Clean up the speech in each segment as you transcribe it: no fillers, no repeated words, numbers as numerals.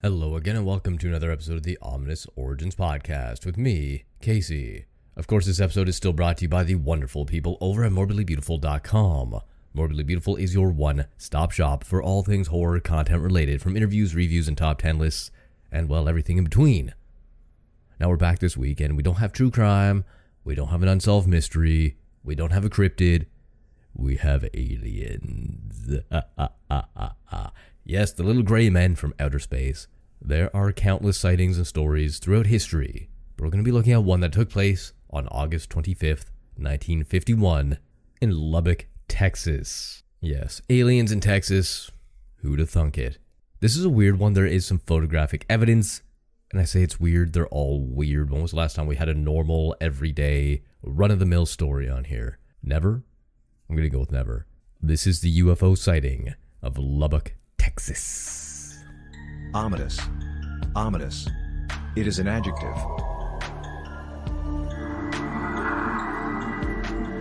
Hello again and welcome to another episode of the Ominous Origins Podcast with me, Casey. Of course, this episode is still brought to you by the wonderful people over at morbidlybeautiful.com. Morbidly Beautiful is your one-stop shop for all things horror content related, from interviews, reviews, and top 10 lists, and well, everything in between. Now we're back this week and we don't have true crime, we don't have an unsolved mystery, we don't have a cryptid, we have aliens. Yes, the little gray men from outer space. There are countless sightings and stories throughout history, but we're going to be looking at one that took place on August 25th, 1951, in Lubbock, Texas. Yes, aliens in Texas. Who'da thunk it? This is a weird one. There is some photographic evidence, and I say it's weird. They're all weird. When was the last time we had a normal, everyday, run-of-the-mill story on here? Never? I'm going to go with never. This is the UFO sighting of Lubbock, Texas. Ominous. Ominous. It is an adjective.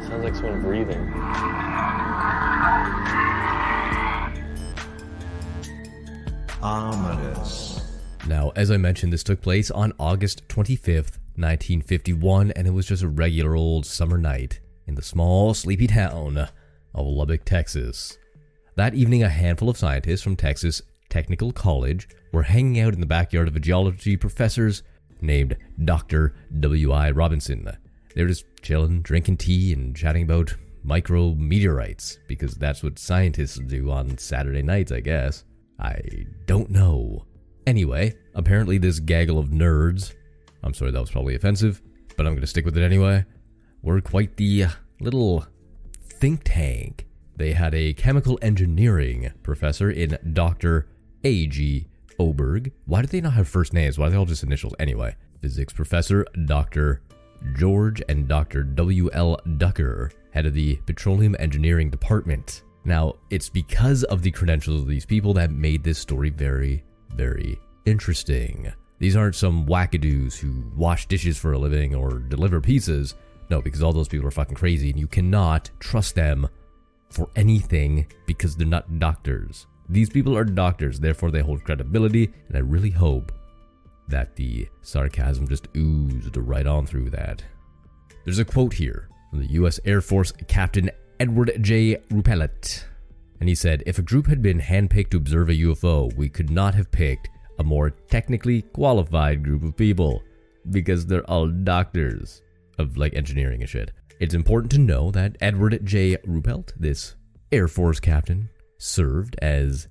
Sounds like someone breathing. Ominous. Now, as I mentioned, this took place on August 25th, 1951, and it was just a regular old summer night in the small, sleepy town of Lubbock, Texas. That evening, a handful of scientists from Texas Technical College were hanging out in the backyard of a geology professor named Dr. W.I. Robinson. They were just chilling, drinking tea, and chatting about micrometeorites, because that's what scientists do on Saturday nights, I guess. I don't know. Anyway, apparently this gaggle of nerds, I'm sorry that was probably offensive, but I'm going to stick with it anyway, were quite the little think tank. They had a chemical engineering professor in Dr. A.G. Oberg. Why do they not have first names? Why are they all just initials? Anyway, physics professor Dr. George and Dr. W.L. Ducker, head of the petroleum engineering department. Now, it's because of the credentials of these people that made this story very, very interesting. These aren't some wackadoos who wash dishes for a living or deliver pizzas. No, because all those people are fucking crazy and you cannot trust them for anything because they're not doctors. These people are doctors, therefore they hold credibility, and I really hope that the sarcasm just oozed right on through that. There's a quote here from the U.S. Air Force Captain Edward J. Ruppelt, and he said, "If a group had been handpicked to observe a UFO, we could not have picked a more technically qualified group of people, because they're all doctors of like engineering and shit." It's important to know that Edward J. Ruppelt, this Air Force captain, served as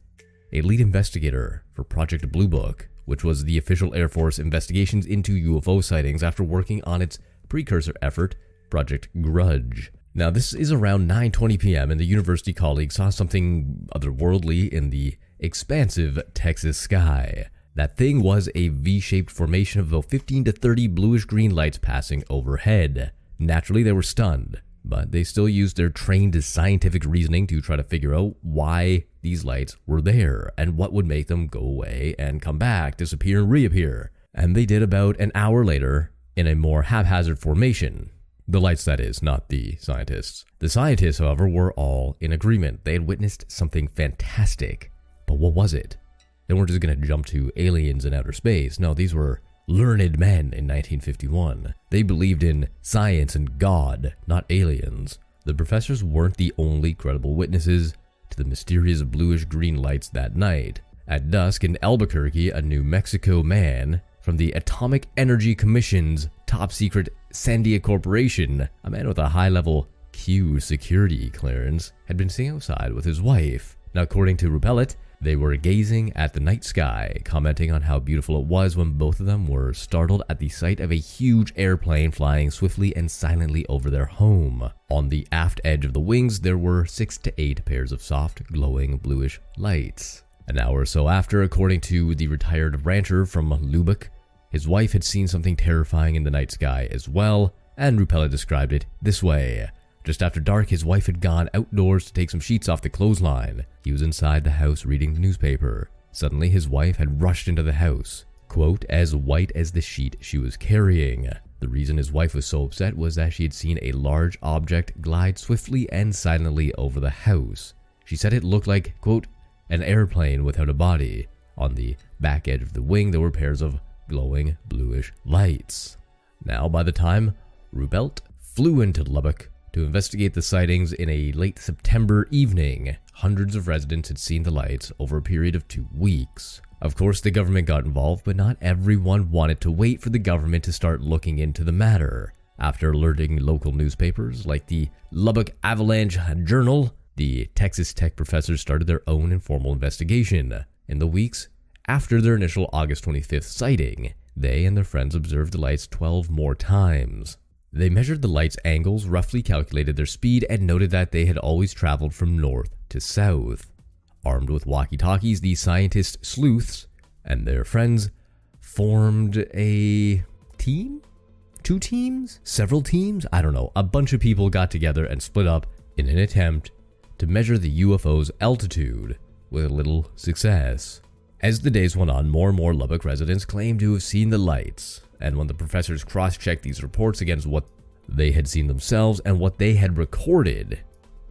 a lead investigator for Project Blue Book, which was the official Air Force investigations into UFO sightings after working on its precursor effort, Project Grudge. Now, this is around 9:20 p.m. and the university colleague saw something otherworldly in the expansive Texas sky. That thing was a V-shaped formation of about 15 to 30 bluish-green lights passing overhead. Naturally, they were stunned, but they still used their trained scientific reasoning to try to figure out why these lights were there and what would make them go away and come back, disappear, and reappear. And they did about an hour later in a more haphazard formation. The lights, that is, not the scientists. The scientists, however, were all in agreement. They had witnessed something fantastic. But what was it? They weren't just going to jump to aliens in outer space. No, these were learned men in 1951. They believed in science and God, not aliens. The professors weren't the only credible witnesses to the mysterious bluish-green lights that night. At dusk in Albuquerque, a New Mexico man from the Atomic Energy Commission's top-secret Sandia Corporation, a man with a high-level Q security clearance, had been sitting outside with his wife. Now, according to Ruppelt, they were gazing at the night sky, commenting on how beautiful it was when both of them were startled at the sight of a huge airplane flying swiftly and silently over their home. On the aft edge of the wings, there were 6 to 8 pairs of soft, glowing bluish lights. An hour or so after, according to the retired rancher from Lubbock, his wife had seen something terrifying in the night sky as well, and Ruppelt described it this way. Just after dark, his wife had gone outdoors to take some sheets off the clothesline. He was inside the house reading the newspaper. Suddenly, his wife had rushed into the house, quote, as white as the sheet she was carrying. The reason his wife was so upset was that she had seen a large object glide swiftly and silently over the house. She said it looked like, quote, an airplane without a body. On the back edge of the wing, there were pairs of glowing bluish lights. Now, by the time Ruppelt flew into Lubbock to investigate the sightings in a late September evening, hundreds of residents had seen the lights over a period of 2 weeks. Of course, the government got involved, but not everyone wanted to wait for the government to start looking into the matter. After alerting local newspapers like the Lubbock Avalanche Journal, the Texas Tech professors started their own informal investigation. In the weeks after their initial August 25th sighting, they and their friends observed the lights 12 more times. They measured the lights' angles, roughly calculated their speed, and noted that they had always traveled from north to south. Armed with walkie-talkies, the scientist sleuths and their friends formed a team? 2 teams? Several teams? I don't know. A bunch of people got together and split up in an attempt to measure the UFO's altitude, with little success. As the days went on, more and more Lubbock residents claimed to have seen the lights, and when the professors cross-checked these reports against what they had seen themselves and what they had recorded,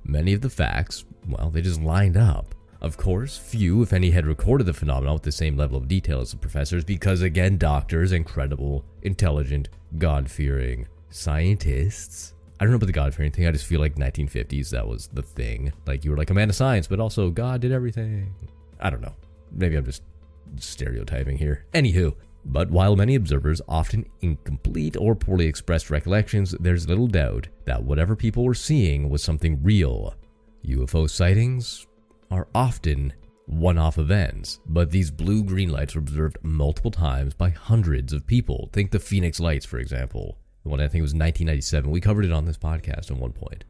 many of the facts, well, they just lined up. Of course, few, if any, had recorded the phenomenon with the same level of detail as the professors because, again, doctors, incredible, intelligent, God-fearing scientists. I don't know about the God-fearing thing, I just feel like 1950s, that was the thing. Like, you were like a man of science, but also God did everything. I don't know. Maybe I'm just stereotyping here. Anywho, but while many observers often incomplete or poorly expressed recollections, there's little doubt that whatever people were seeing was something real. UFO sightings are often one-off events, but these blue-green lights were observed multiple times by hundreds of people. Think the Phoenix Lights, for example. The one I think was 1997. We covered it on this podcast at one point.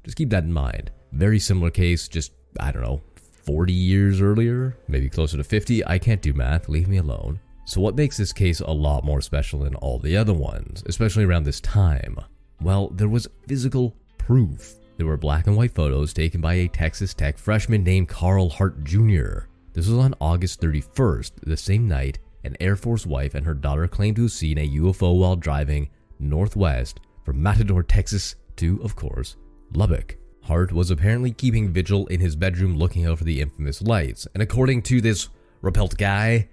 Just keep that in mind. Very similar case, just, I don't know, 40 years earlier, maybe closer to 50. I can't do math, leave me alone. So what makes this case a lot more special than all the other ones, especially around this time? Well, there was physical proof. There were black and white photos taken by a Texas Tech freshman named Carl Hart Jr. This was on August 31st, the same night an Air Force wife and her daughter claimed to have seen a UFO while driving northwest from Matador, Texas to, of course, Lubbock. Hart was apparently keeping vigil in his bedroom looking out for the infamous lights, and according to this Ruppelt guy,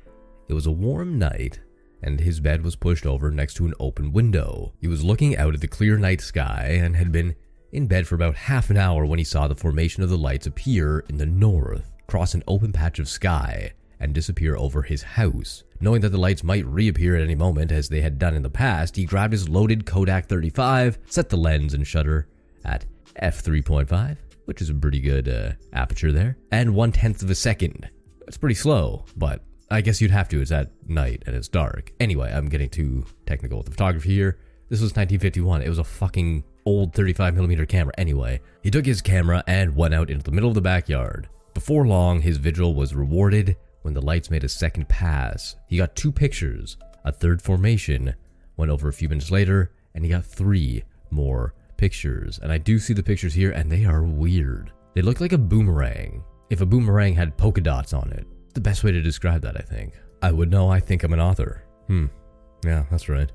it was a warm night and his bed was pushed over next to an open window. He was looking out at the clear night sky and had been in bed for about half an hour when he saw the formation of the lights appear in the north, cross an open patch of sky, and disappear over his house. Knowing that the lights might reappear at any moment as they had done in the past, he grabbed his loaded Kodak 35, set the lens and shutter at f3.5, which is a pretty good aperture there, and 1/10 of a second. It's pretty slow, but I guess you'd have to. It's at night and it's dark. Anyway, I'm getting too technical with the photography here. This was 1951. It was a fucking old 35mm camera. Anyway, he took his camera and went out into the middle of the backyard. Before long, his vigil was rewarded when the lights made a second pass. He got 2 pictures. A third formation went over a few minutes later, and he got 3 more pictures. And I do see the pictures here, and they are weird. They look like a boomerang. If a boomerang had polka dots on it. The best way to describe that, I think. I would know. I think I'm an author. Yeah, that's right.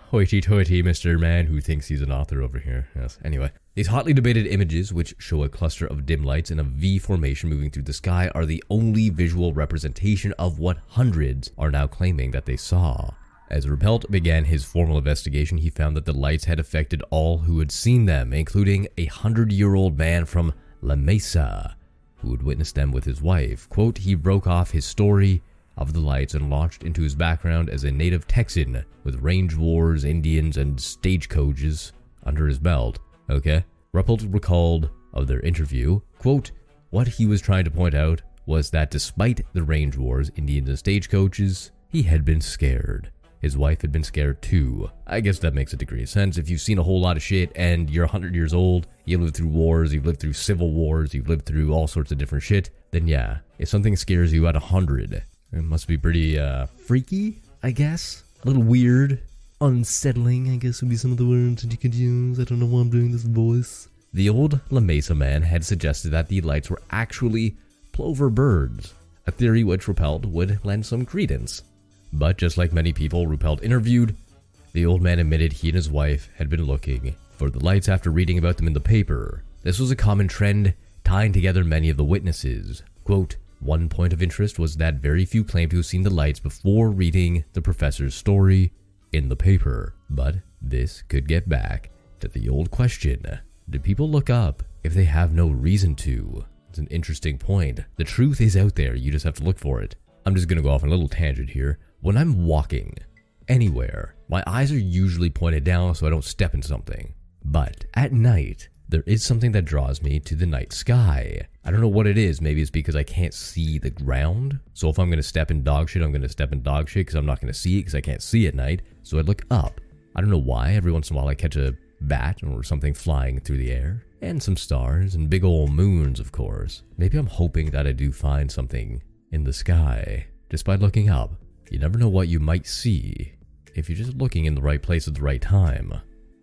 Hoity-toity, Mr. Man who thinks he's an author over here. Yes, anyway. These hotly debated images, which show a cluster of dim lights in a V formation moving through the sky, are the only visual representation of what hundreds are now claiming that they saw. As Ruppelt began his formal investigation, he found that the lights had affected all who had seen them, including a 100-year-old man from La Mesa, who had witnessed them with his wife. Quote, he broke off his story of the lights and launched into his background as a native Texan with range wars, Indians, and stagecoaches under his belt. Okay. Ruppelt recalled of their interview, quote, what he was trying to point out was that despite the range wars, Indians, and stagecoaches, he had been scared. His wife had been scared too. I guess that makes a degree of sense. If you've seen a whole lot of shit and you're 100 years old, you lived through wars, you've lived through civil wars, you've lived through all sorts of different shit, then yeah, if something scares you at 100, it must be pretty freaky, I guess. A little weird. Unsettling, I guess would be some of the words that you could use. I don't know why I'm doing this voice. The old La Mesa man had suggested that the lights were actually plover birds, a theory which Ruppelt would lend some credence. But just like many people Ruppelt interviewed, the old man admitted he and his wife had been looking for the lights after reading about them in the paper. This was a common trend tying together many of the witnesses. Quote, One point of interest was that very few claimed to have seen the lights before reading the professor's story in the paper. But this could get back to the old question: do people look up if they have no reason to? It's an interesting point. The truth is out there, you just have to look for it. I'm just gonna go off on a little tangent here. When I'm walking anywhere, my eyes are usually pointed down so I don't step in something. But at night, there is something that draws me to the night sky. I don't know what it is. Maybe it's because I can't see the ground. So if I'm going to step in dog shit, I'm going to step in dog shit because I'm not going to see it because I can't see at night. So I look up. I don't know why. Every once in a while I catch a bat or something flying through the air. And some stars and big old moons, of course. Maybe I'm hoping that I do find something in the sky. Just by looking up. You never know what you might see if you're just looking in the right place at the right time.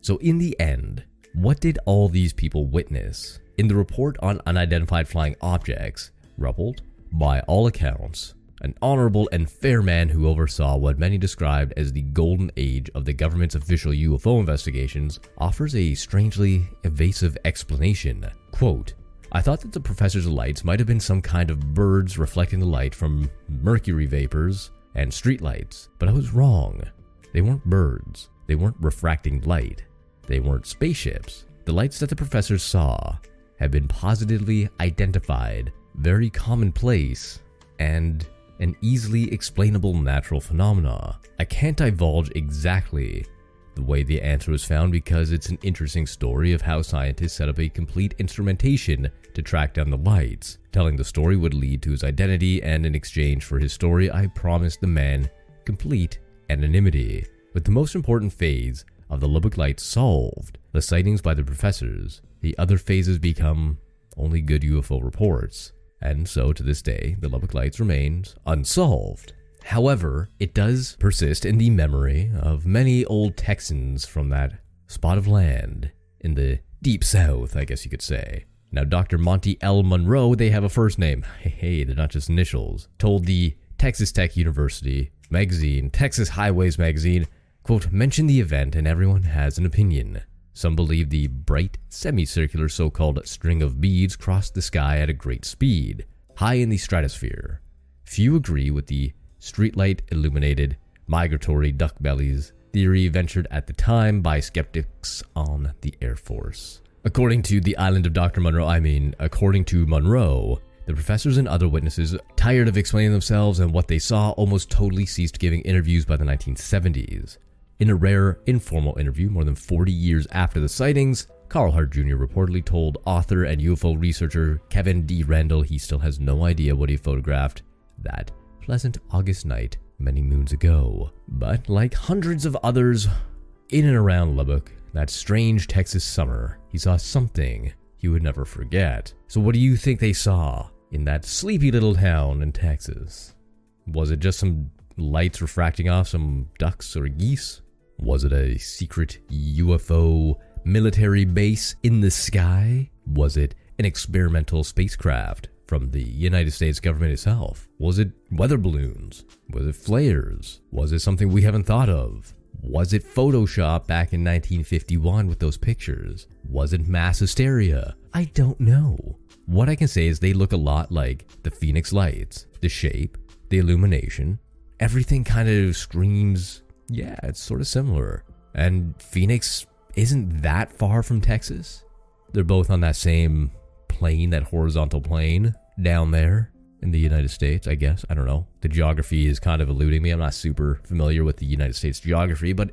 So in the end, what did all these people witness? In the report on unidentified flying objects, Ruppelt, by all accounts, an honorable and fair man who oversaw what many described as the golden age of the government's official UFO investigations, offers a strangely evasive explanation. Quote, "I thought that the professor's lights might have been some kind of birds reflecting the light from mercury vapors and streetlights, but I was wrong. They weren't birds. They weren't refracting light. They weren't spaceships. The lights that the professors saw have been positively identified, very commonplace, and an easily explainable natural phenomena. I can't divulge exactly the way the answer was found because it's an interesting story of how scientists set up a complete instrumentation to track down the lights. Telling the story would lead to his identity, and in exchange for his story, I promised the man complete anonymity. With the most important phase of the Lubbock lights solved, the sightings by the professors, the other phases become only good UFO reports. And so to this day, the Lubbock lights remains unsolved. However, it does persist in the memory of many old Texans from that spot of land in the deep south, I guess you could say. Now, Dr. Monty L. Monroe, they have a first name. Hey, they're not just initials. Told the Texas Tech University magazine, Texas Highways magazine, quote, "Mention the event and everyone has an opinion. Some believe the bright, semicircular so-called string of beads crossed the sky at a great speed, high in the stratosphere. Few agree with the streetlight illuminated migratory duck bellies theory ventured at the time by skeptics on the Air Force." According to the island of Dr. Monroe, according to Monroe, the professors and other witnesses, tired of explaining themselves and what they saw, almost totally ceased giving interviews by the 1970s. In a rare, informal interview more than 40 years after the sightings, Carl Hart Jr. reportedly told author and UFO researcher Kevin D. Randall he still has no idea what he photographed that pleasant August night many moons ago. But like hundreds of others in and around Lubbock, that strange Texas summer, he saw something he would never forget. So what do you think they saw in that sleepy little town in Texas? Was it just some lights refracting off some ducks or geese? Was it a secret UFO military base in the sky? Was it an experimental spacecraft from the United States government itself? Was it weather balloons? Was it flares? Was it something we haven't thought of? Was it Photoshop back in 1951 with those pictures? Was it mass hysteria? I don't know. What I can say is they look a lot like the Phoenix lights. The shape, the illumination, everything kind of screams, yeah, it's sort of similar. And Phoenix isn't that far from Texas. They're both on that same plane, that horizontal plane down there in the United States, I guess. I don't know. The geography is kind of eluding me. I'm not super familiar with the United States geography, but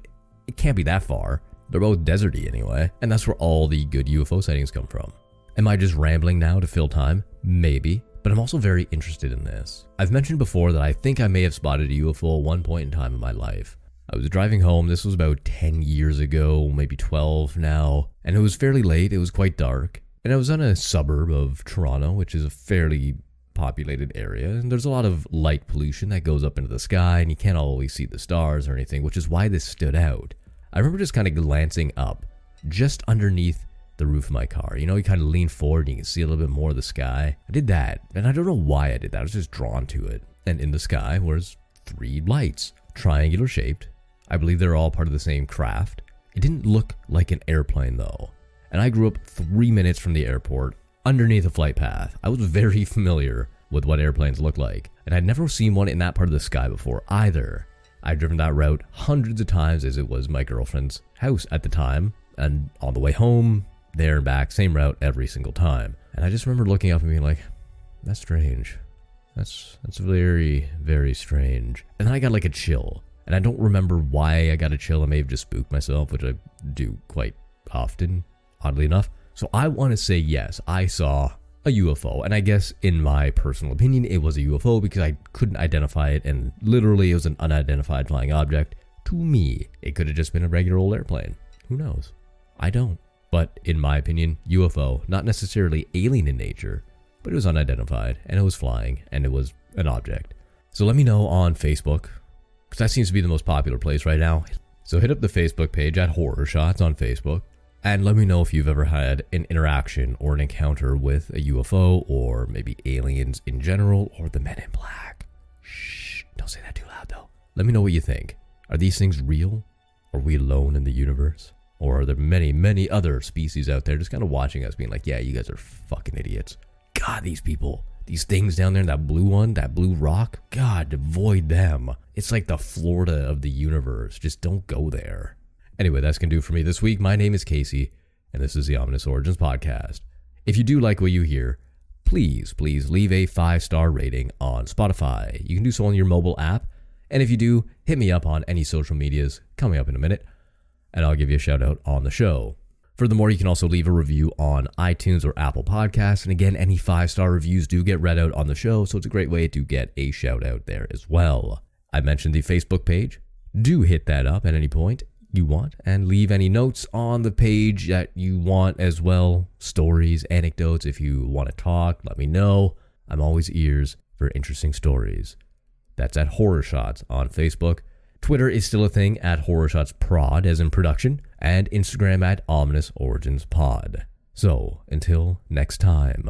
it can't be that far. They're both deserty anyway, and that's where all the good UFO sightings come from. Am I just rambling now to fill time? Maybe, but I'm also very interested in this. I've mentioned before that I think I may have spotted a UFO at one point in time in my life. I was driving home. This was about 10 years ago, maybe 12 now, and it was fairly late. It was quite dark, and I was on a suburb of Toronto, which is a fairly populated area, and there's a lot of light pollution that goes up into the sky, and you can't always see the stars or anything, which is why this stood out. I remember just kind of glancing up just underneath the roof of my car. You know, you kind of lean forward and you can see a little bit more of the sky. I did that, and I don't know why I did that. I was just drawn to it. And in the sky was 3 lights, triangular shaped. I believe they're all part of the same craft. It didn't look like an airplane though. And I grew up 3 minutes from the airport underneath a flight path. I was very familiar with what airplanes look like. And I'd never seen one in that part of the sky before either. I'd driven that route hundreds of times as it was my girlfriend's house at the time. And on the way home, there and back, same route every single time. And I just remember looking up and being like, that's strange. That's very, very strange. And then I got like a chill. And I don't remember why I got a chill. I may have just spooked myself, which I do quite often, oddly enough. So I want to say yes, I saw a UFO. And I guess in my personal opinion, it was a UFO because I couldn't identify it. And literally it was an unidentified flying object. To me, it could have just been a regular old airplane. Who knows? I don't. But in my opinion, UFO, not necessarily alien in nature, but it was unidentified and it was flying and it was an object. So let me know on Facebook, because that seems to be the most popular place right now. So hit up the Facebook page at Horror Shots on Facebook and let me know if you've ever had an interaction or an encounter with a UFO or maybe aliens in general or the Men in Black. Shh, don't say that too loud though. Let me know what you think. Are these things real? Are we alone in the universe? Or are there many, many other species out there just kind of watching us being like, yeah, you guys are fucking idiots. God, these people, these things down there, that blue one, that blue rock, God, avoid them. It's like the Florida of the universe. Just don't go there. Anyway, that's going to do it for me this week. My name is Casey, and this is the Ominous Origins Podcast. If you do like what you hear, please leave a 5-star rating on Spotify. You can do so on your mobile app. And if you do, hit me up on any social medias coming up in a minute, and I'll give you a shout out on the show. Furthermore, you can also leave a review on iTunes or Apple Podcasts. And again, any 5-star reviews do get read out on the show, so it's a great way to get a shout out there as well. I mentioned the Facebook page. Do hit that up at any point you want and leave any notes on the page that you want as well. Stories, anecdotes. If you want to talk, let me know. I'm always ears for interesting stories. That's at Horror Shots on Facebook. Twitter is still a thing at Horror Shots Prod, as in production, and Instagram at Ominous Origins Pod. So, until next time.